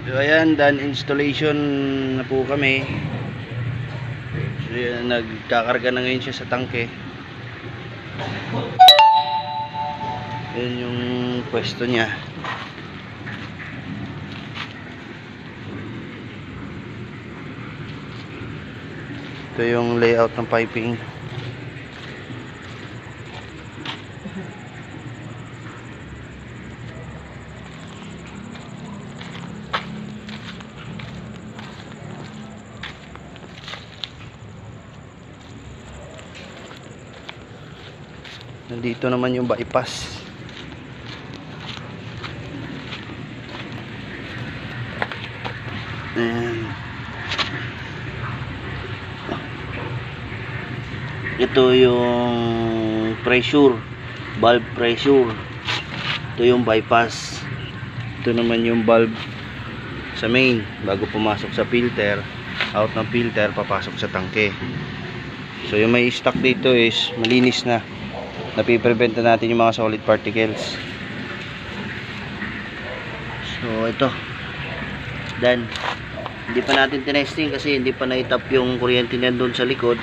So ayan, done installation na po kami. So yan, nagkakarga na ngayon siya sa tangke. Yan yung pwesto niya. Ito yung layout ng piping. Nandito naman yung bypass. Ayan. Ito yung pressure, valve pressure. Ito yung bypass. Ito naman yung valve sa main bago pumasok sa filter. Out ng filter, papasok sa tangke. So yung may stock dito is malinis na. Napiprevent na natin yung mga solid particles. So ito, done. Hindi pa natin tinesting kasi hindi pa na-tap yung kuryente niyan doon sa likod.